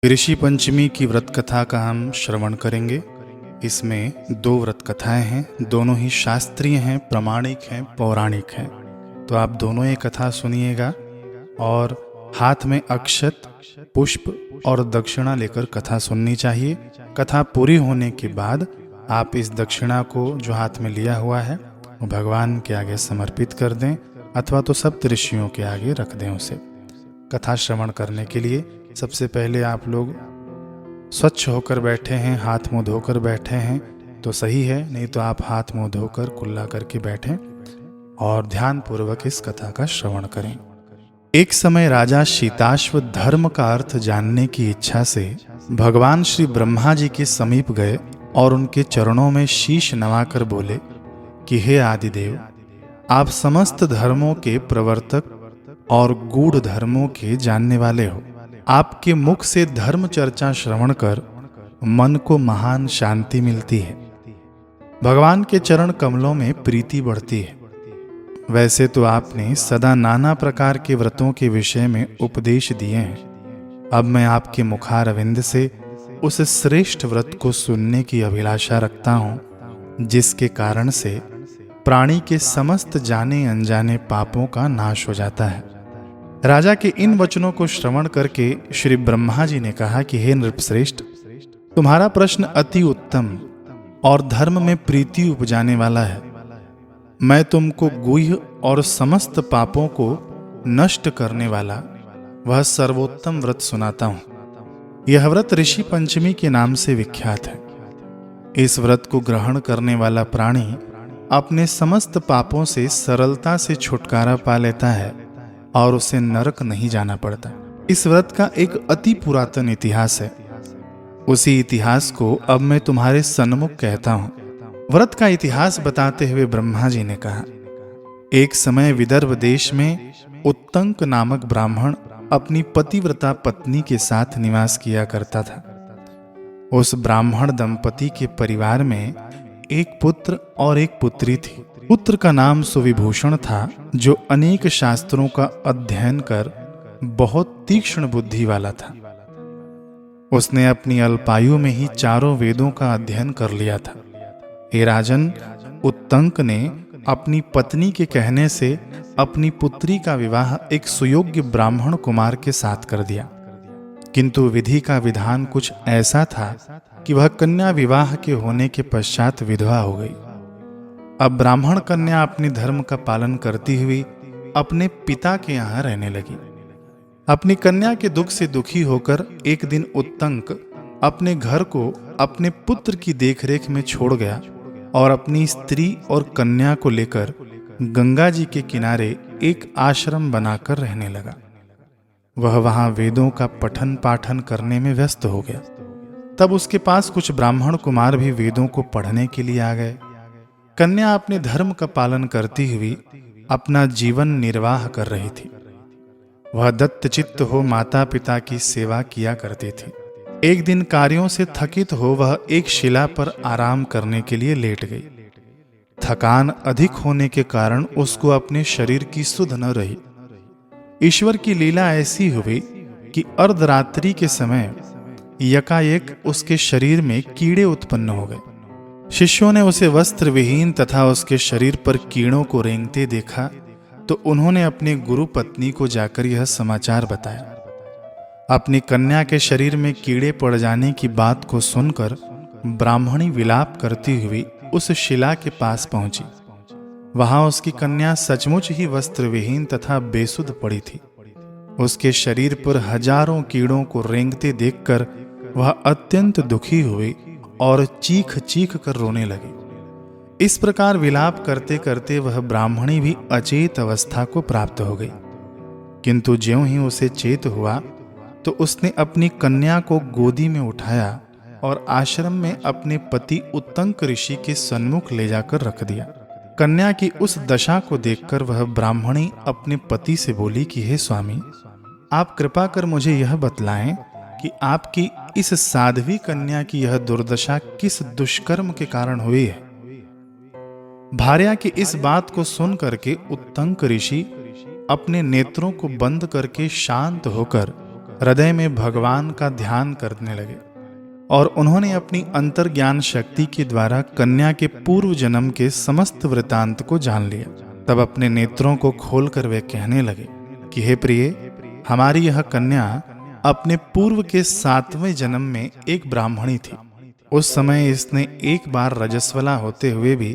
ऋषि पंचमी की व्रत कथा का हम श्रवण करेंगे। इसमें दो व्रत कथाएं हैं, दोनों ही शास्त्रीय हैं, प्रामाणिक हैं, पौराणिक हैं। तो आप दोनों ये कथा सुनिएगा और हाथ में अक्षत, पुष्प और दक्षिणा लेकर कथा सुननी चाहिए। कथा पूरी होने के बाद आप इस दक्षिणा को जो हाथ में लिया हुआ है वो भगवान के आगे समर्पित कर दें अथवा तो सप्त ऋषियों के आगे रख दें उसे। कथा श्रवण करने के लिए सबसे पहले आप लोग स्वच्छ होकर बैठे हैं, हाथ मुंह धोकर बैठे हैं तो सही है, नहीं तो आप हाथ मुंह धोकर कुल्ला करके बैठें और ध्यान पूर्वक इस कथा का श्रवण करें। एक समय राजा शीताश्व धर्म का अर्थ जानने की इच्छा से भगवान श्री ब्रह्मा जी के समीप गए और उनके चरणों में शीश नवाकर बोले कि हे आदिदेव, आप समस्त धर्मों के प्रवर्तक और गूढ़ धर्मों के जानने वाले हो। आपके मुख से धर्म चर्चा श्रवण कर मन को महान शांति मिलती है, भगवान के चरण कमलों में प्रीति बढ़ती है। वैसे तो आपने सदा नाना प्रकार के व्रतों के विषय में उपदेश दिए हैं। अब मैं आपके मुखारविंद से उस श्रेष्ठ व्रत को सुनने की अभिलाषा रखता हूँ जिसके कारण से प्राणी के समस्त जाने अनजाने पापों का नाश हो जाता है। राजा के इन वचनों को श्रवण करके श्री ब्रह्मा जी ने कहा कि हे नृपश्रेष्ठ, तुम्हारा प्रश्न अति उत्तम और धर्म में प्रीति उपजाने वाला है। मैं तुमको गुह्य और समस्त पापों को नष्ट करने वाला वह सर्वोत्तम व्रत सुनाता हूँ। यह व्रत ऋषि पंचमी के नाम से विख्यात है। इस व्रत को ग्रहण करने वाला प्राणी अपने समस्त पापों से सरलता से छुटकारा पा लेता है और उसे नरक नहीं जाना पड़ता। इस व्रत का एक अति पुरातन इतिहास है। उसी इतिहास को अब मैं तुम्हारे सन्मुख कहता हूँ। व्रत का इतिहास बताते हुए ब्रह्मा जी ने कहा, एक समय विदर्भ देश में उत्तंक नामक ब्राह्मण अपनी पतिव्रता पत्नी के साथ निवास किया करता था। उस ब्राह्मण दंपति के परिवार में एक पुत्र और एक पुत्री थी। पुत्र का नाम सुविभूषण था, जो अनेक शास्त्रों का अध्ययन कर बहुत तीक्ष्ण बुद्धि वाला था। उसने अपनी अल्पायु में ही चारों वेदों का अध्ययन कर लिया था। हे राजन, उत्तंक ने अपनी पत्नी के कहने से अपनी पुत्री का विवाह एक सुयोग्य ब्राह्मण कुमार के साथ कर दिया, किंतु विधि का विधान कुछ ऐसा था कि वह कन्या विवाह के होने के पश्चात विधवा हो गई। अब ब्राह्मण कन्या अपने धर्म का पालन करती हुई अपने पिता के यहाँ रहने लगी। अपनी कन्या के दुख से दुखी होकर एक दिन उत्तंक अपने घर को अपने पुत्र की देखरेख में छोड़ गया और अपनी स्त्री और कन्या को लेकर गंगा जी के किनारे एक आश्रम बनाकर रहने लगा। वह वहां वेदों का पठन पाठन करने में व्यस्त हो गया। तब उसके पास कुछ ब्राह्मण कुमार भी वेदों को पढ़ने के लिए आ गए। कन्या अपने धर्म का पालन करती हुई अपना जीवन निर्वाह कर रही थी। वह दत्तचित्त हो माता पिता की सेवा किया करती थी। एक दिन कार्यों से थकित हो वह एक शिला पर आराम करने के लिए लेट गई। थकान अधिक होने के कारण उसको अपने शरीर की सुध न रही। ईश्वर की लीला ऐसी हुई कि अर्धरात्रि के समय यकाएक उसके शरीर में कीड़े उत्पन्न हो गए। शिष्यों ने उसे वस्त्र विहीन तथा उसके शरीर पर कीड़ों को रेंगते देखा तो उन्होंने अपनी गुरु पत्नी को जाकर यह समाचार बताया। अपनी कन्या के शरीर में कीड़े पड़ जाने की बात को सुनकर ब्राह्मणी विलाप करती हुई उस शिला के पास पहुंची। वहां उसकी कन्या सचमुच ही वस्त्र विहीन तथा बेसुध पड़ी थी। उसके शरीर पर हजारों कीड़ों को रेंगते देखकर वह अत्यंत दुखी हुई और चीख चीख कर रोने लगी। इस प्रकार विलाप करते करते वह ब्राह्मणी भी अचेत अवस्था को प्राप्त हो गई। किंतु ज्यों ही उसे चेत हुआ तो उसने अपनी कन्या को गोदी में उठाया और आश्रम में अपने पति उत्तंक ऋषि के सन्मुख ले जाकर रख दिया। कन्या की उस दशा को देखकर वह ब्राह्मणी अपने पति से बोली कि हे स्वामी, आप कृपा कर मुझे यह बतलाएं कि आपकी इस साध्वी कन्या की यह दुर्दशा किस दुष्कर्म के कारण हुई है। भार्या की इस बात को सुन करके उत्तंक ऋषि अपने नेत्रों को बंद करके शांत होकर हृदय में भगवान का ध्यान करने लगे और उन्होंने अपनी अंतर्ज्ञान शक्ति के द्वारा कन्या के पूर्व जन्म के समस्त वृतांत को जान लिया। तब अपने नेत्रों को खोलकर वे कहने लगे कि हे प्रिय, हमारी यह कन्या अपने पूर्व के 7वें जन्म में एक ब्राह्मणी थी। उस समय इसने एक बार रजस्वला होते हुए भी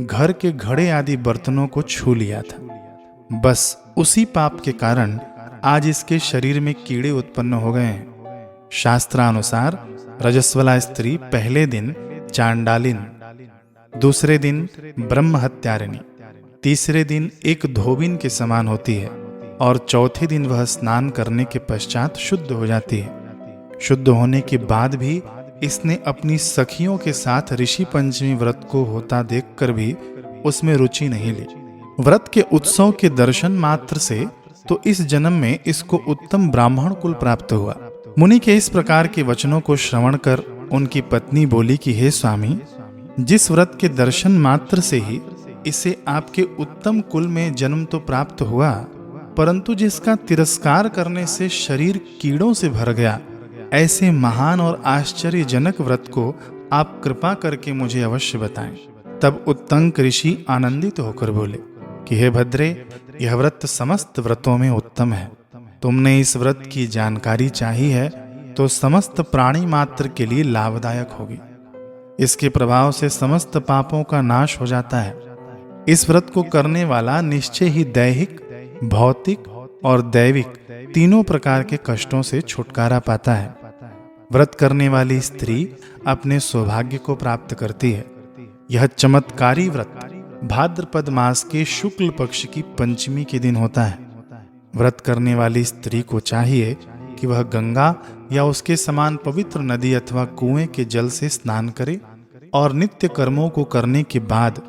घर के घड़े आदि बर्तनों को छू लिया था। बस उसी पाप के कारण आज इसके शरीर में कीड़े उत्पन्न हो गए हैं। शास्त्रानुसार रजस्वला स्त्री पहले दिन चांडालिन, दूसरे दिन ब्रह्म हत्यारिणी, तीसरे दिन एक धोबिन के समान होती है और चौथे दिन वह स्नान करने के पश्चात शुद्ध हो जाती है। शुद्ध होने के बाद भी इसने अपनी सखियों के साथ ऋषि पंचमी व्रत को होता देखकर भी उसमें रुचि नहीं ली। व्रत के उत्सव के दर्शन मात्र से तो इस जन्म में इसको उत्तम ब्राह्मण कुल प्राप्त हुआ। मुनि के इस प्रकार के वचनों को श्रवण कर उनकी पत्नी बोली कि हे स्वामी, जिस व्रत के दर्शन मात्र से ही इसे आपके उत्तम कुल में जन्म तो प्राप्त हुआ, परंतु जिसका तिरस्कार करने से शरीर कीड़ों से भर गया, ऐसे महान और आश्चर्यजनक व्रत को आप कृपा करके मुझे अवश्य बताएं। तब उत्तंक ऋषि आनंदित होकर बोले कि हे भद्रे, यह व्रत समस्त व्रतों में उत्तम है। तुमने इस व्रत की जानकारी चाही है तो समस्त प्राणी मात्र के लिए लाभदायक होगी। इसके प्रभाव से समस्त पापों का नाश हो जाता है। इस व्रत को करने वाला निश्चय ही दैहिक, भौतिक और दैविक तीनों प्रकार के कष्टों से छुटकारा पाता है। व्रत करने वाली स्त्री अपने सौभाग्य को प्राप्त करती है। यह चमत्कारी व्रत भाद्रपद मास के शुक्ल पक्ष की पंचमी के दिन होता है। व्रत करने वाली स्त्री को चाहिए कि वह गंगा या उसके समान पवित्र नदी अथवा कुएं के जल से स्नान करे और नित्य कर्मों को करने के बाद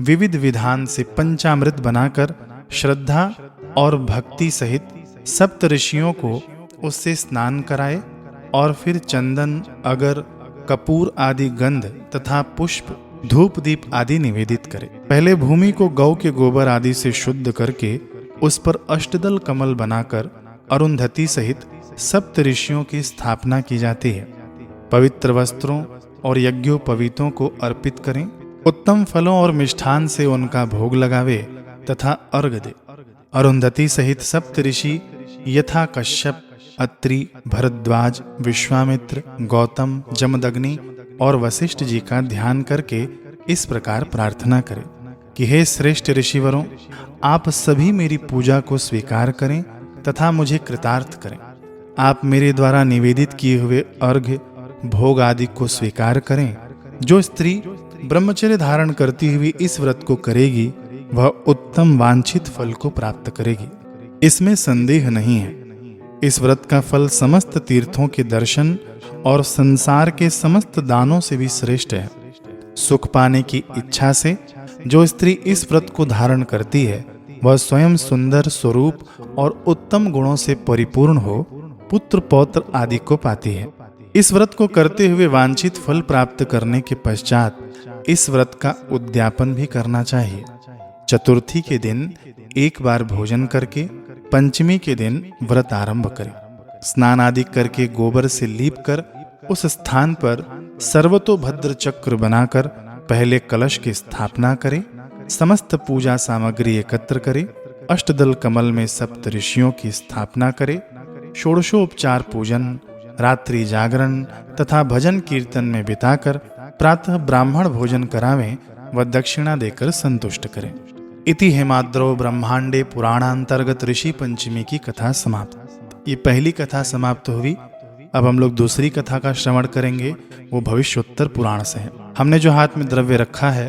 विविध विधान से पंचामृत बनाकर श्रद्धा और भक्ति सहित सप्त ऋषियों को उससे स्नान कराए और फिर चंदन, अगर, कपूर आदि गंध तथा पुष्प, धूप दीप आदि निवेदित करे। पहले भूमि को गौ के गोबर आदि से शुद्ध करके उस पर अष्टदल कमल बनाकर अरुंधति सहित सप्त ऋषियों की स्थापना की जाती है। पवित्र वस्त्रों और यज्ञोपवीतों को अर्पित करें, उत्तम फलों और मिष्ठान से उनका भोग लगावे तथा अर्घ दे। अरुंधति सहित सप्त ऋषि यथा कश्यप, अत्रि, भरद्वाज, विश्वामित्र, गौतम, जमदग्नि और वशिष्ठ जी का ध्यान करके इस प्रकार प्रार्थना करें कि हे श्रेष्ठ ऋषिवरों, आप सभी मेरी पूजा को स्वीकार करें तथा मुझे कृतार्थ करें। आप मेरे द्वारा निवेदित किए हुए अर्घ्य, भोग आदि को स्वीकार करें। जो स्त्री ब्रह्मचर्य धारण करती हुई इस व्रत को करेगी, वह उत्तम वांछित फल को प्राप्त करेगी, इसमें संदेह नहीं है। इस व्रत का फल समस्त तीर्थों के दर्शन और संसार के समस्त दानों से भी श्रेष्ठ है। सुख पाने की इच्छा से जो स्त्री इस व्रत को धारण करती है, वह स्वयं सुंदर स्वरूप और उत्तम गुणों से परिपूर्ण हो पुत्र पौत्र आदि को पाती है। इस व्रत को करते हुए वांछित फल प्राप्त करने के पश्चात इस व्रत का उद्यापन भी करना चाहिए। चतुर्थी के दिन एक बार भोजन करके पंचमी के दिन व्रत आरंभ करें। स्नान आदि करके गोबर से लीप कर उस स्थान पर सर्वतोभद्र चक्र बनाकर पहले कलश की स्थापना करें। समस्त पूजा सामग्री एकत्र करें। अष्टदल कमल में सप्त ऋषियों की स्थापना करें। षोडशोपचार पूजन, रात्रि जागरण तथा भजन कीर्तन में बिताकर प्रातः ब्राह्मण भोजन करावें व दक्षिणा देकर संतुष्ट करें। इति हेमाद्रो ब्रह्मांडे पुराणांतर्गत ऋषि पंचमी की कथा समाप्त। ये पहली कथा समाप्त हुई। अब हम लोग दूसरी कथा का श्रवण करेंगे, वो भविष्योत्तर पुराण से है। हमने जो हाथ में द्रव्य रखा है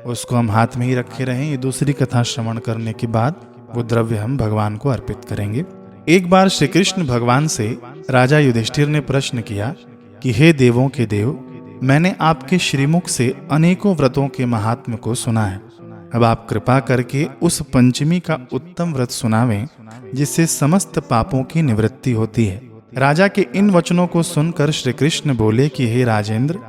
उसको हम हाथ में ही रखे रहें। ये दूसरी कथा श्रवण करने के बाद वो द्रव्य हम भगवान को अर्पित करेंगे। एक बार श्री कृष्ण भगवान से राजा युधिष्ठिर ने प्रश्न किया कि हे देवों के देव, मैंने आपके श्रीमुख से अनेकों व्रतों के महात्म्य को सुना है। अब आप कृपा करके उस पंचमी का उत्तम व्रत सुनावें जिससे समस्त पापों की निवृत्ति होती है। राजा के इन वचनों को सुनकर श्री कृष्ण बोले कि हे राजेंद्र,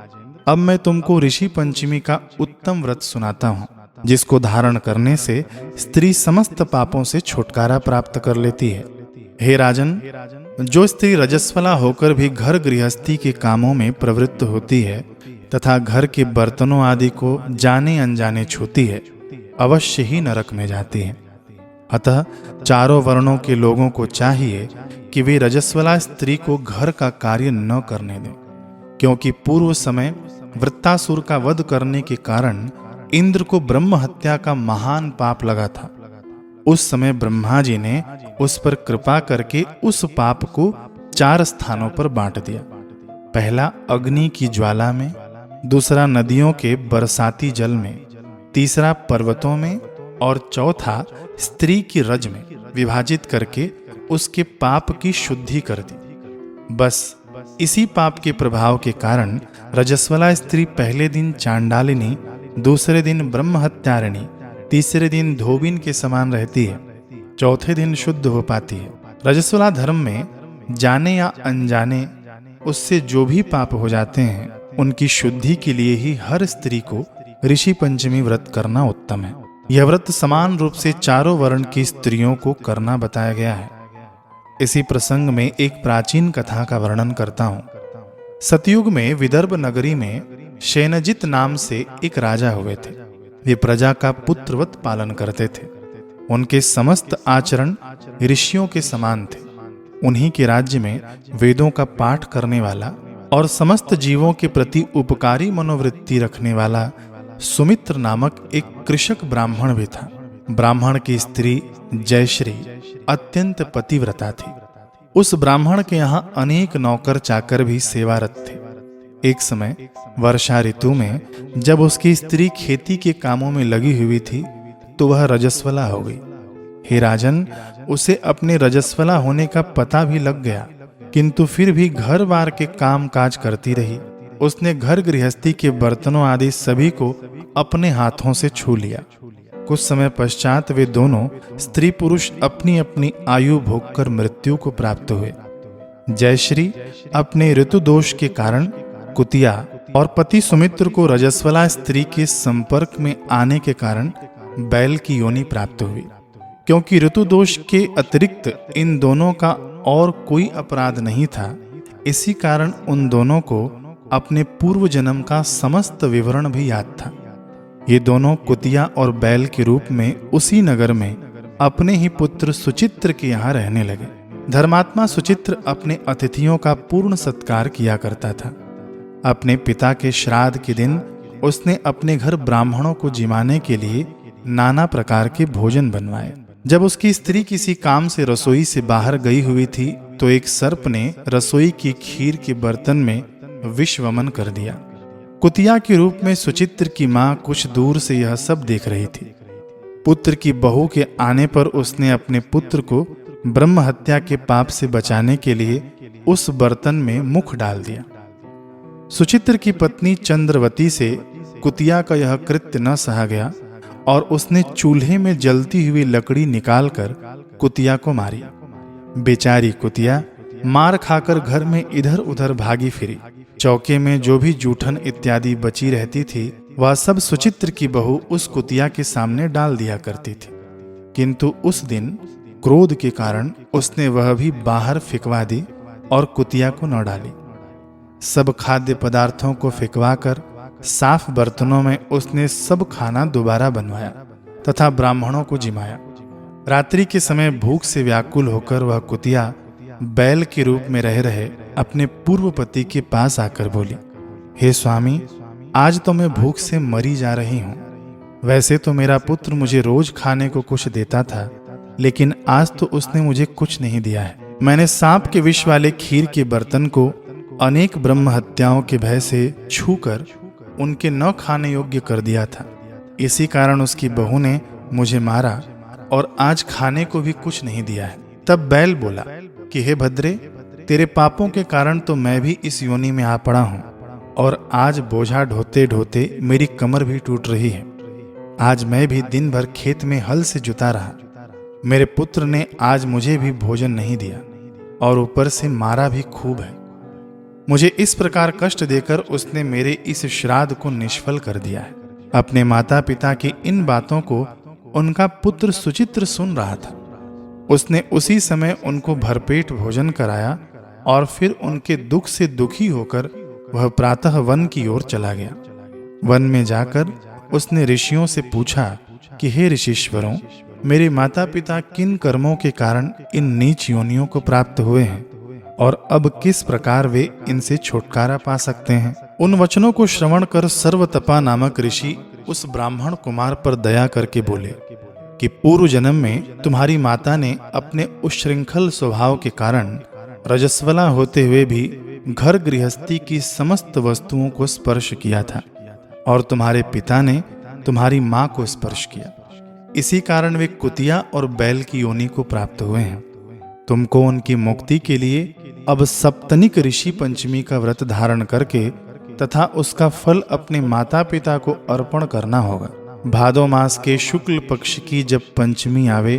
अब मैं तुमको ऋषि पंचमी का उत्तम व्रत सुनाता हूँ, जिसको धारण करने से स्त्री समस्त पापों से छुटकारा प्राप्त कर लेती है। हे राजन, जो स्त्री रजस्वला होकर भी घर गृहस्थी के कामों में प्रवृत्त होती है तथा घर के बर्तनों आदि को जाने अनजाने छूती है, अवश्य ही नरक में जाती है। अतः चारों वर्णों के लोगों को चाहिए कि वे रजस्वला स्त्री को घर का कार्य न करने दें, क्योंकि पूर्व समय वृत्तासुर का वध करने के कारण इंद्र को ब्रह्म हत्या का महान पाप लगा था। उस समय ब्रह्मा जी ने उस पर कृपा करके उस पाप को 4 स्थानों पर बांट दिया। पहला अग्नि की ज्वाला में, दूसरा नदियों के बरसाती जल में, तीसरा पर्वतों में और चौथा स्त्री की रज में विभाजित करके उसके पाप की शुद्धि कर दी। बस इसी पाप के प्रभाव के कारण रजस्वला स्त्री पहले दिन चांडालिनी, दूसरे दिन ब्रह्म हत्यारिणी, तीसरे दिन धोबिन के समान रहती है, चौथे दिन शुद्ध हो पाती है। रजस्वला धर्म में जाने या अनजाने उससे जो भी पाप हो जाते हैं, उनकी शुद्धि के लिए ही हर स्त्री को ऋषि पंचमी व्रत करना उत्तम है। यह व्रत समान रूप से चारों वर्ण की स्त्रियों को करना बताया गया है। इसी प्रसंग में एक प्राचीन कथा का वर्णन करता हूँ। सतयुग में विदर्भ नगरी में शैनजित नाम से एक राजा हुए थे। वे प्रजा का पुत्रवत पालन करते थे। उनके समस्त आचरण ऋषियों के समान थे। उन्हीं के राज्य में वेदों का पाठ करने वाला और समस्त जीवों के प्रति उपकारी मनोवृत्ति रखने वाला सुमित्र नामक एक कृषक ब्राह्मण भी था। ब्राह्मण की स्त्री जयश्री अत्यंत पतिव्रता थी। उस ब्राह्मण के यहाँ अनेक नौकर चाकर भी सेवारत थे। एक समय वर्षा ऋतु में जब उसकी स्त्री खेती के कामों में लगी हुई थी तो वह रजस्वला हो गई। हे राजन, उसे अपने रजस्वला होने का पता भी लग गया, किंतु फिर भी घर बार के काम काज करती रही। उसने घर गृहस्थी के बर्तनों आदि सभी को अपने हाथों से छू लिया। कुछ समय पश्चात वे दोनों स्त्री पुरुष अपनी अपनी आयु भोगकर मृत्यु को प्राप्त हुए। जयश्री अपने ऋतु दोष के कारण कुतिया और पति सुमित्र को रजस्वला स्त्री के संपर्क में आने के कारण बैल की योनि प्राप्त हुई। क्योंकि ऋतु दोष के अतिरिक्त इन दोनों का और कोई अपराध नहीं था, इसी कारण उन दोनों को अपने पूर्व जन्म का समस्त विवरण भी याद था। ये दोनों कुतिया और बैल के रूप में उसी नगर में अपने ही पुत्र सुचित्र के यहाँ रहने लगे। धर्मात्मा सुचित्र अपने अतिथियों का पूर्ण सत्कार किया करता था। अपने पिता के श्राद्ध के दिन उसने अपने घर ब्राह्मणों को जिमाने के लिए नाना प्रकार के भोजन बनवाए। जब उसकी स्त्री किसी काम से रसोई से बाहर गई हुई थी तो एक सर्प ने रसोई की खीर के बर्तन में विष वमन कर दिया। कुतिया के रूप में सुचित्र की मां कुछ दूर से यह सब देख रही थी। पुत्र की बहू के आने पर उसने अपने पुत्र को ब्रह्म हत्या के पाप से बचाने के लिए उस बर्तन में मुख डाल दिया। सुचित्र की पत्नी चंद्रवती से कुतिया का यह कृत्य न सहा गया और उसने चूल्हे में जलती हुई लकड़ी निकालकर कुतिया को मारी। बेचारी कुतिया मार खाकर घर में इधर उधर भागी फिरी। चौके में जो भी जूठन इत्यादि बची रहती थी वह सब सुचित्र की बहू उस कुतिया के सामने डाल दिया करती थी, किंतु उस दिन क्रोध के कारण उसने वह भी बाहर फेंकवा दी और कुतिया को न डाली। सब खाद्य पदार्थों को फेंकवाकर साफ बर्तनों में उसने सब खाना दोबारा बनवाया तथा ब्राह्मणों को जिमाया। रात्रि के समय भूख से व्याकुल होकर वह कुतिया बैल के रूप में रह रहे अपने पूर्व पति के पास आकर बोली, हे स्वामी, आज तो मैं भूख से मरी जा रही हूँ। वैसे तो मेरा पुत्र मुझे रोज खाने को कुछ देता था, लेकिन आज तो उसने मुझे कुछ नहीं दिया है। मैंने सांप के विष वाले खीर के बर्तन को अनेक ब्रह्म हत्याओं के भय से छूकर उनके न खाने योग्य कर दिया था। इसी कारण उसकी बहू ने मुझे मारा और आज खाने को भी कुछ नहीं दिया है। तब बैल बोला कि हे भद्रे, तेरे पापों के कारण तो मैं भी इस योनि में आ पड़ा हूँ और आज बोझा ढोते ढोते मेरी कमर भी टूट रही है। आज मैं भी दिन भर खेत में हल से जुता रहा। मेरे पुत्र ने आज मुझे भी भोजन नहीं दिया और ऊपर से मारा भी खूब है। मुझे इस प्रकार कष्ट देकर उसने मेरे इस श्राद्ध को निष्फल कर दिया है। अपने माता पिता की इन बातों को उनका पुत्र सुचित्र सुन रहा था। उसने उसी समय उनको भरपेट भोजन कराया और फिर उनके दुख से दुखी होकर वह प्रातः वन की ओर चला गया। वन में जाकर उसने ऋषियों से पूछा कि हे ऋषीश्वरों, मेरे माता पिता किन कर्मों के कारण इन नीच योनियों को प्राप्त हुए हैं और अब किस प्रकार वे इनसे छुटकारा पा सकते हैं। उन वचनों को श्रवण कर सर्वतपा नामक ऋषि उस ब्राह्मण कुमार पर दया करके बोले कि पूर्व जन्म में तुम्हारी माता ने अपने उच्छृंखल स्वभाव के कारण रजस्वला होते हुए भी घर गृहस्थी की समस्त वस्तुओं को स्पर्श किया था और तुम्हारे पिता ने तुम्हारी मां को स्पर्श किया। इसी कारण वे कुतिया और बैल की योनि को प्राप्त हुए हैं। तुमको उनकी मुक्ति के लिए अब सप्तनिक ऋषि पंचमी का व्रत धारण करके तथा उसका फल अपने माता पिता को अर्पण करना होगा। भादो मास के शुक्ल पक्ष की जब पंचमी आवे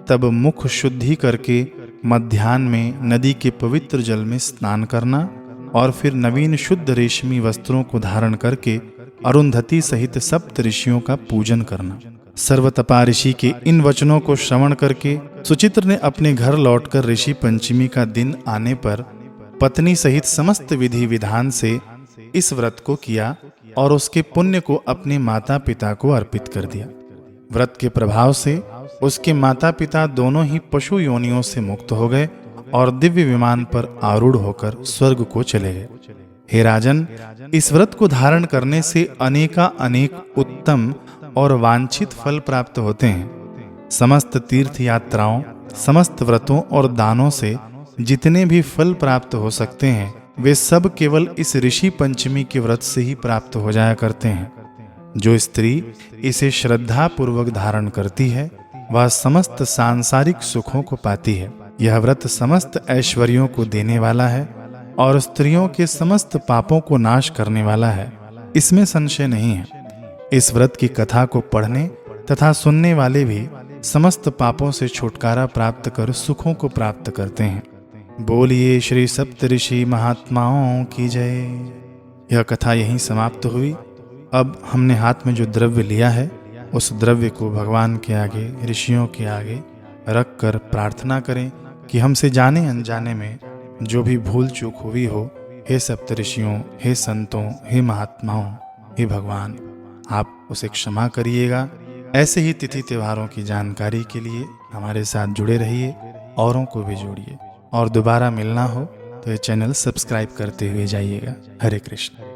तब मुख शुद्धि करके मध्याह्न में नदी के पवित्र जल में स्नान करना और फिर नवीन शुद्ध रेशमी वस्त्रों को धारण करके अरुंधति सहित सप्त ऋषियों का पूजन करना। सर्वतपा ऋषि के इन वचनों को श्रवण करके सुचित्र ने अपने घर लौटकर ऋषि पंचमी का दिन आने पर पत्नी सहित समस्त विधि विधान से इस व्रत को किया और उसके पुण्य को अपने माता पिता को अर्पित कर दिया। व्रत के प्रभाव से उसके माता पिता दोनों ही पशु योनियों से मुक्त हो गए और दिव्य विमान पर आरूढ़ होकर स्वर्ग को चले गए। हे राजन, इस व्रत को धारण करने से अनेक उत्तम और वांछित फल प्राप्त होते हैं। समस्त तीर्थ यात्राओं, समस्त व्रतों और दानों से जितने भी फल प्राप्त हो सकते हैं वे सब केवल इस ऋषि पंचमी के व्रत से ही प्राप्त हो जाया करते हैं। जो स्त्री इसे श्रद्धा पूर्वक धारण करती है वह समस्त सांसारिक सुखों को पाती है। यह व्रत समस्त ऐश्वर्यों को देने वाला है और स्त्रियों के समस्त पापों को नाश करने वाला है, इसमें संशय नहीं है। इस व्रत की कथा को पढ़ने तथा सुनने वाले भी समस्त पापों से छुटकारा प्राप्त कर सुखों को प्राप्त करते हैं। बोलिए श्री सप्तऋषि महात्माओं की जय। यह कथा यहीं समाप्त हुई। अब हमने हाथ में जो द्रव्य लिया है उस द्रव्य को भगवान के आगे, ऋषियों के आगे रख कर प्रार्थना करें कि हमसे जाने अनजाने में जो भी भूल चूक हुई हो, हे सप्तऋषियों, हे संतों, हे महात्माओं, हे भगवान, आप उसे क्षमा करिएगा। ऐसे ही तिथि त्योहारों की जानकारी के लिए हमारे साथ जुड़े रहिए, औरों को भी जोड़िए और दोबारा मिलना हो तो ये चैनल सब्सक्राइब करते हुए जाइएगा। हरे कृष्ण।